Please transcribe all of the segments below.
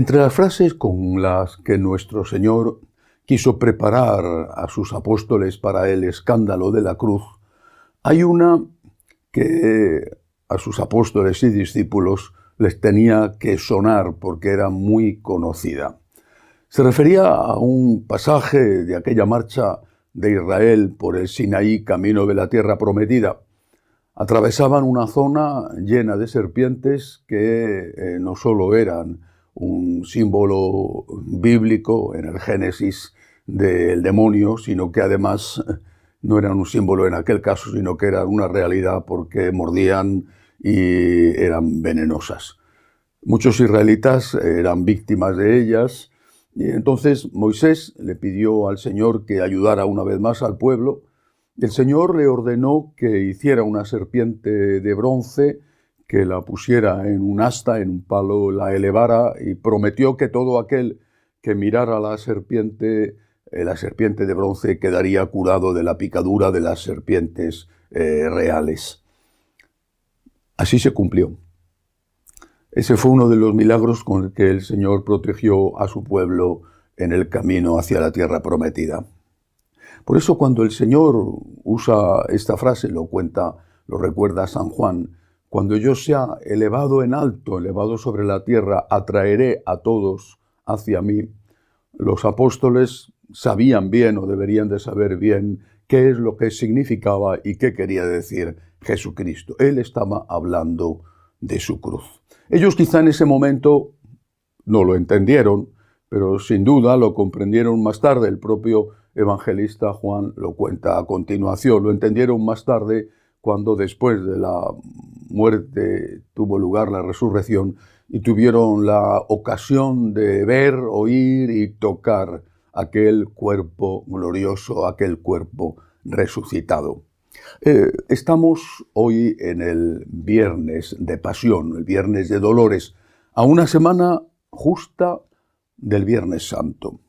Entre las frases con las que nuestro Señor quiso preparar a sus apóstoles para el escándalo de la cruz, hay una que a sus apóstoles y discípulos les tenía que sonar porque era muy conocida. Se refería a un pasaje de aquella marcha de Israel por el Sinaí, camino de la tierra prometida. Atravesaban una zona llena de serpientes que no solo eran un símbolo bíblico en el Génesis del demonio, sino que además no eran un símbolo en aquel caso, sino que eran una realidad porque mordían y eran venenosas. Muchos israelitas eran víctimas de ellas y entonces Moisés le pidió al Señor que ayudara una vez más al pueblo. El Señor le ordenó que hiciera una serpiente de bronce, que la pusiera en un asta, en un palo, la elevara y prometió que todo aquel que mirara la serpiente de bronce quedaría curado de la picadura de las serpientes reales. Así se cumplió. Ese fue uno de los milagros con el que el Señor protegió a su pueblo en el camino hacia la tierra prometida. Por eso cuando el Señor usa esta frase, lo recuerda San Juan, cuando yo sea elevado en alto, elevado sobre la tierra, atraeré a todos hacia mí. Los apóstoles sabían bien o deberían de saber bien qué es lo que significaba y qué quería decir Jesucristo. Él estaba hablando de su cruz. Ellos quizá en ese momento no lo entendieron, pero sin duda lo comprendieron más tarde. El propio evangelista Juan lo cuenta a continuación. Lo entendieron más tarde cuando después de la muerte tuvo lugar la resurrección y tuvieron la ocasión de ver, oír y tocar aquel cuerpo glorioso, aquel cuerpo resucitado. Estamos hoy en el Viernes de Pasión, el Viernes de Dolores, a una semana justa del Viernes Santo.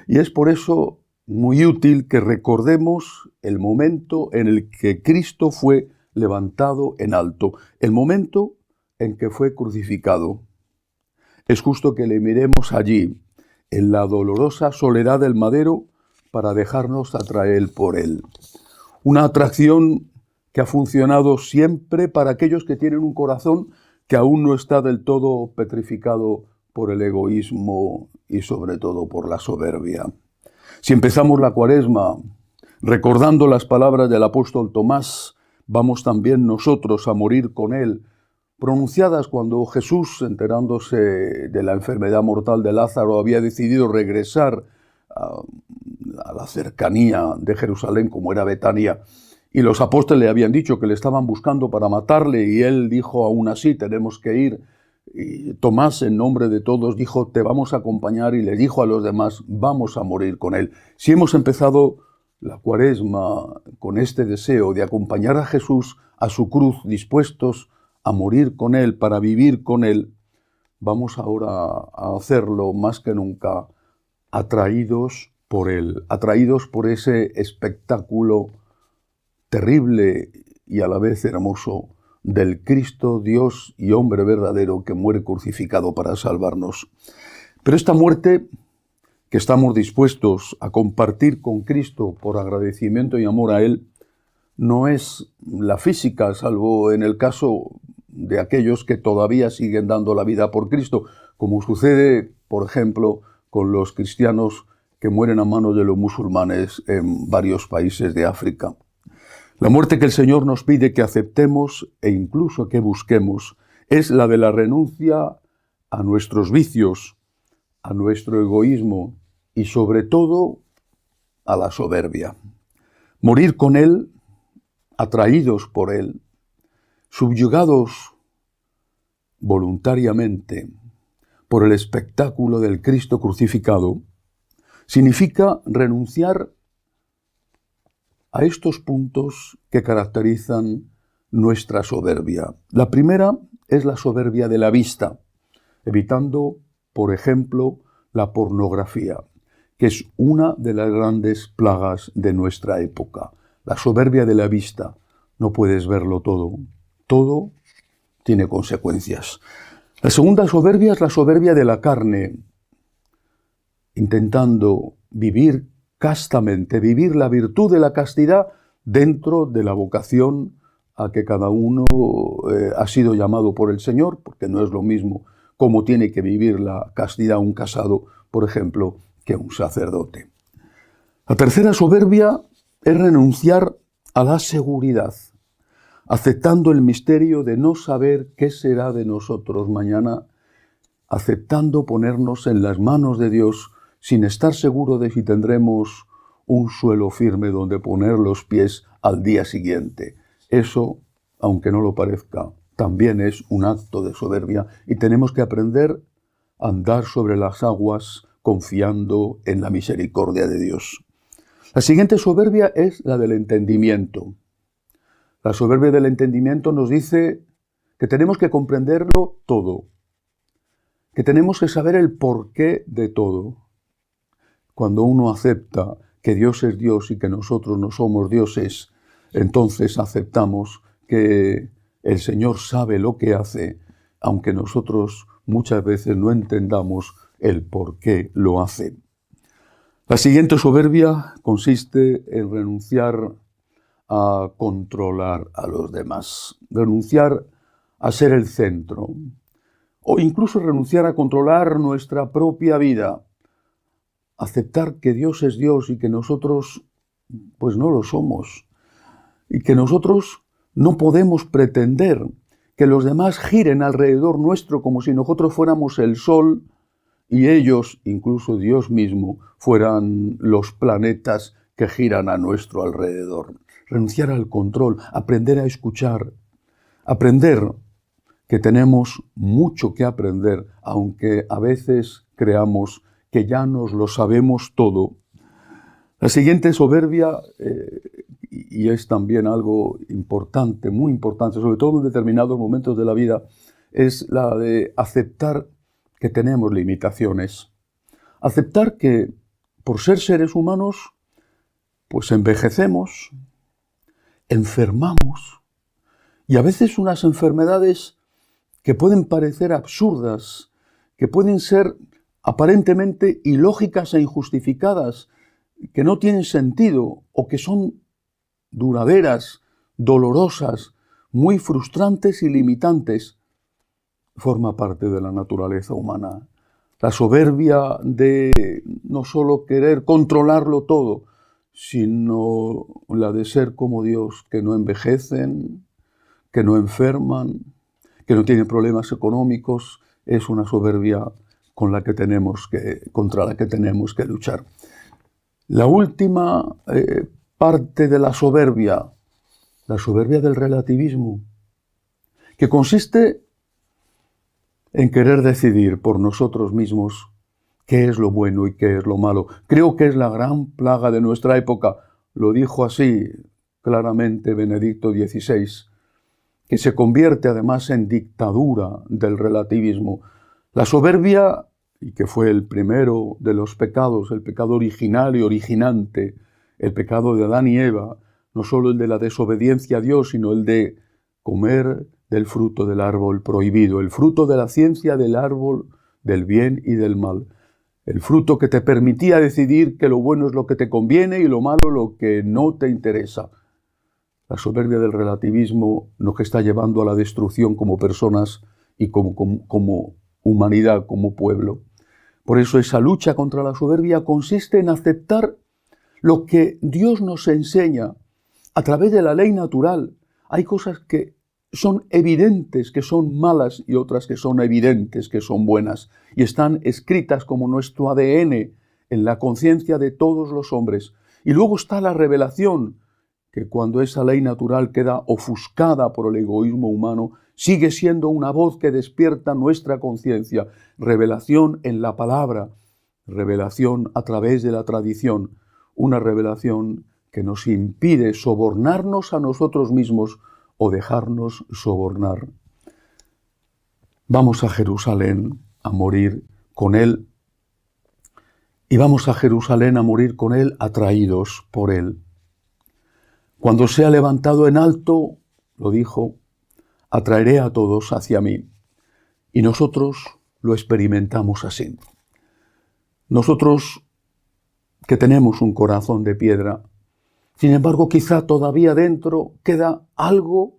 Y es por eso muy útil que recordemos el momento en el que Cristo fue levantado en alto, el momento en que fue crucificado. Es justo que le miremos allí, en la dolorosa soledad del madero, para dejarnos atraer por él. Una atracción que ha funcionado siempre para aquellos que tienen un corazón que aún no está del todo petrificado por el egoísmo y sobre todo por la soberbia. Si empezamos la Cuaresma recordando las palabras del apóstol Tomás, vamos también nosotros a morir con él, pronunciadas cuando Jesús, enterándose de la enfermedad mortal de Lázaro, había decidido regresar a la cercanía de Jerusalén, como era Betania, y los apóstoles le habían dicho que le estaban buscando para matarle, y él dijo, aún así tenemos que ir. Y Tomás, en nombre de todos, dijo, te vamos a acompañar, y le dijo a los demás, vamos a morir con él. Si hemos empezado la Cuaresma con este deseo de acompañar a Jesús a su cruz, dispuestos a morir con él, para vivir con él, vamos ahora a hacerlo más que nunca atraídos por él, atraídos por ese espectáculo terrible y a la vez hermoso del Cristo, Dios y hombre verdadero que muere crucificado para salvarnos. Pero esta muerte que estamos dispuestos a compartir con Cristo por agradecimiento y amor a Él, no es la física, salvo en el caso de aquellos que todavía siguen dando la vida por Cristo, como sucede, por ejemplo, con los cristianos que mueren a manos de los musulmanes en varios países de África. La muerte que el Señor nos pide que aceptemos e incluso que busquemos es la de la renuncia a nuestros vicios, a nuestro egoísmo y sobre todo a la soberbia. Morir con Él, atraídos por Él, subyugados voluntariamente por el espectáculo del Cristo crucificado, significa renunciar a estos puntos que caracterizan nuestra soberbia. La primera es la soberbia de la vista, evitando, por ejemplo, la pornografía, que es una de las grandes plagas de nuestra época. La soberbia de la vista. No puedes verlo todo. Todo tiene consecuencias. La segunda soberbia es la soberbia de la carne, intentando vivir castamente, vivir la virtud de la castidad dentro de la vocación a que cada uno ha sido llamado por el Señor, porque no es lo mismo cómo tiene que vivir la castidad un casado, por ejemplo, que un sacerdote. La tercera soberbia es renunciar a la seguridad, aceptando el misterio de no saber qué será de nosotros mañana, aceptando ponernos en las manos de Dios sin estar seguro de si tendremos un suelo firme donde poner los pies al día siguiente. Eso, aunque no lo parezca, también es un acto de soberbia y tenemos que aprender a andar sobre las aguas confiando en la misericordia de Dios. La siguiente soberbia es la del entendimiento. La soberbia del entendimiento nos dice que tenemos que comprenderlo todo, que tenemos que saber el porqué de todo. Cuando uno acepta que Dios es Dios y que nosotros no somos dioses, entonces aceptamos que el Señor sabe lo que hace, aunque nosotros muchas veces no entendamos el por qué lo hace. La siguiente soberbia consiste en renunciar a controlar a los demás, renunciar a ser el centro, o incluso renunciar a controlar nuestra propia vida, aceptar que Dios es Dios y que nosotros pues no lo somos, y que nosotros no podemos pretender que los demás giren alrededor nuestro como si nosotros fuéramos el sol y ellos, incluso Dios mismo, fueran los planetas que giran a nuestro alrededor. Renunciar al control, aprender a escuchar, aprender que tenemos mucho que aprender, aunque a veces creamos que ya nos lo sabemos todo. La siguiente soberbia, y es también algo importante, muy importante, sobre todo en determinados momentos de la vida, es la de aceptar que tenemos limitaciones. Aceptar que por ser seres humanos, pues envejecemos, enfermamos, y a veces unas enfermedades que pueden parecer absurdas, que pueden ser aparentemente ilógicas e injustificadas, que no tienen sentido o que son duraderas, dolorosas, muy frustrantes y limitantes, forma parte de la naturaleza humana. La soberbia de no solo querer controlarlo todo, sino la de ser como Dios, que no envejecen, que no enferman, que no tienen problemas económicos, es una soberbia contra la que tenemos que luchar. La última parte de la soberbia del relativismo, que consiste en querer decidir por nosotros mismos qué es lo bueno y qué es lo malo. Creo que es la gran plaga de nuestra época. Lo dijo así claramente Benedicto XVI, que se convierte además en dictadura del relativismo. La soberbia, y que fue el primero de los pecados, el pecado original y originante, el pecado de Adán y Eva, no solo el de la desobediencia a Dios, sino el de comer del fruto del árbol prohibido, el fruto de la ciencia del árbol del bien y del mal, el fruto que te permitía decidir que lo bueno es lo que te conviene y lo malo lo que no te interesa. La soberbia del relativismo nos está llevando a la destrucción como personas y como humanidad, como pueblo. Por eso esa lucha contra la soberbia consiste en aceptar lo que Dios nos enseña a través de la ley natural. Hay cosas que son evidentes que son malas y otras que son evidentes que son buenas y están escritas como nuestro ADN en la conciencia de todos los hombres. Y luego está la revelación, que cuando esa ley natural queda ofuscada por el egoísmo humano, sigue siendo una voz que despierta nuestra conciencia. Revelación en la palabra, revelación a través de la tradición, una revelación que nos impide sobornarnos a nosotros mismos o dejarnos sobornar. Vamos a Jerusalén a morir con Él y vamos a Jerusalén a morir con Él atraídos por Él. Cuando sea levantado en alto, lo dijo, atraeré a todos hacia mí. Y nosotros lo experimentamos así. Nosotros que tenemos un corazón de piedra, sin embargo, quizá todavía dentro queda algo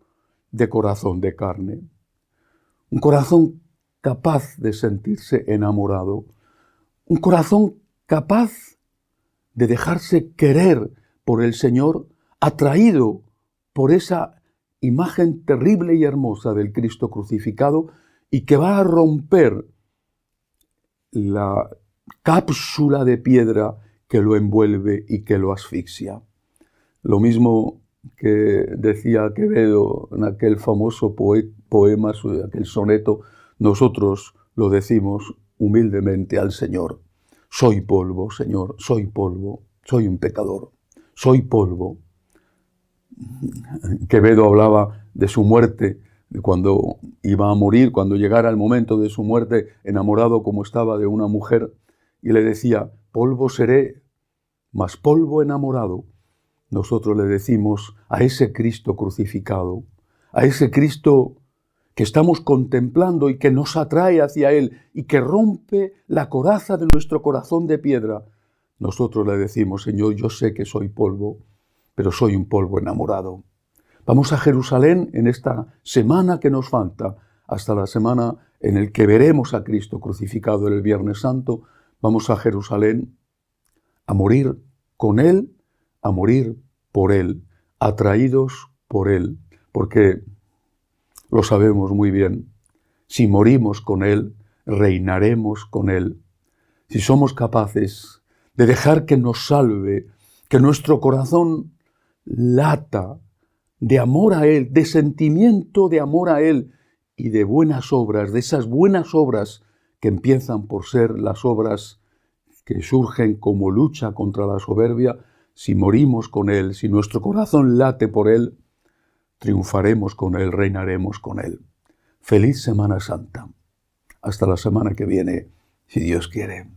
de corazón de carne. Un corazón capaz de sentirse enamorado. Un corazón capaz de dejarse querer por el Señor, atraído por esa imagen terrible y hermosa del Cristo crucificado, y que va a romper la cápsula de piedra que lo envuelve y que lo asfixia. Lo mismo que decía Quevedo en aquel famoso poema, aquel soneto, nosotros lo decimos humildemente al Señor. Soy polvo, Señor, soy polvo, soy un pecador, soy polvo. Quevedo hablaba de su muerte, de cuando iba a morir, cuando llegara el momento de su muerte, enamorado como estaba de una mujer, y le decía, polvo seré, mas polvo enamorado. Nosotros le decimos a ese Cristo crucificado, a ese Cristo que estamos contemplando y que nos atrae hacia Él y que rompe la coraza de nuestro corazón de piedra, nosotros le decimos, Señor, yo sé que soy polvo, pero soy un polvo enamorado. Vamos a Jerusalén en esta semana que nos falta, hasta la semana en la que veremos a Cristo crucificado el Viernes Santo. Vamos a Jerusalén a morir con Él, a morir por Él, atraídos por Él, porque lo sabemos muy bien. Si morimos con Él, reinaremos con Él. Si somos capaces de dejar que nos salve, que nuestro corazón lata de amor a Él, de sentimiento de amor a Él y de buenas obras, de esas buenas obras que empiezan por ser las obras que surgen como lucha contra la soberbia, si morimos con Él, si nuestro corazón late por Él, triunfaremos con Él, reinaremos con Él. Feliz Semana Santa. Hasta la semana que viene, si Dios quiere.